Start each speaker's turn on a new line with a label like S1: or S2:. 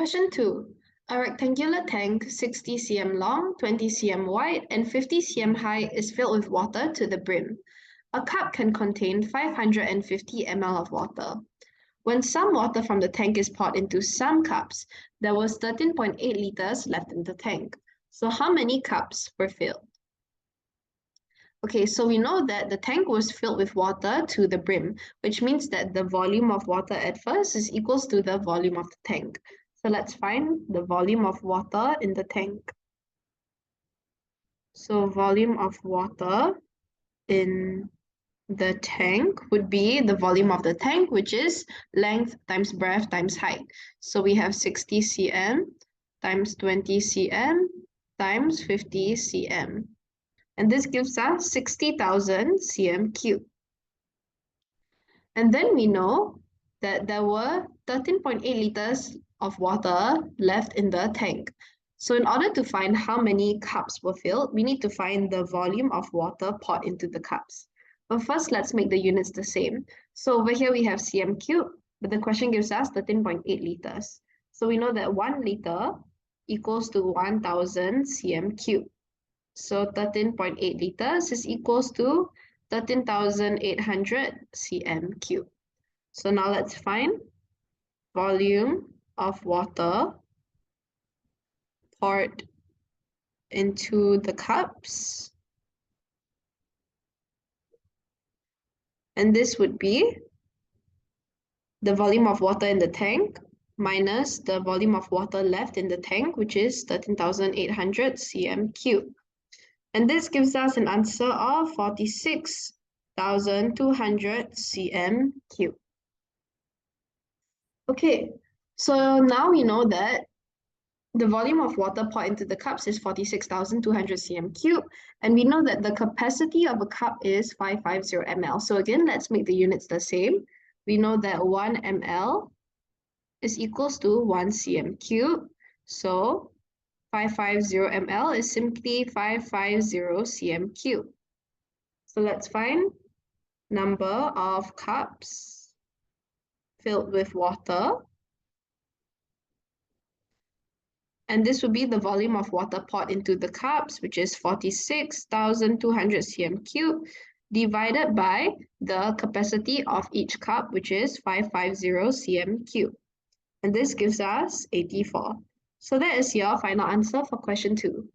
S1: Question 2. A rectangular tank 60 cm long, 20 cm wide, and 50 cm high is filled with water to the brim. A cup can contain 550 ml of water. When some water from the tank is poured into some cups, there was 13.8 liters left in the tank. So how many cups were filled? Okay, so we know that the tank was filled with water to the brim, which means that the volume of water at first is equals to the volume of the tank. So let's find the volume of water in the tank. So volume of water in the tank would be the volume of the tank, which is length times breadth times height. So we have 60 cm times 20 cm times 50 cm. And this gives us 60,000 cm cubed. And then we know that there were 13.8 liters of water left in the tank. So in order to find how many cups were filled, we need to find the volume of water poured into the cups. But first, let's make the units the same. So over here we have cm cubed, but the question gives us 13.8 liters. So we know that 1 liter equals to 1000 cm cubed. So 13.8 liters is equals to 13,800 cm cubed. So now let's find volume of water poured into the cups. And this would be the volume of water in the tank minus the volume of water left in the tank, which is 13,800 cm cubed. And this gives us an answer of 46,200 cm cubed. Okay, so now we know that the volume of water poured into the cups is 46,200 cm cubed, and we know that the capacity of a cup is 550 ml. So again, let's make the units the same. We know that 1 ml is equals to 1 cm cubed. So 550 ml is simply 550 cm cubed. So let's find number of cups filled with water. And this would be the volume of water poured into the cups, which is 46,200 cm cubed, divided by the capacity of each cup, which is 550 cm cubed. And this gives us 84. So that is your final answer for question 2.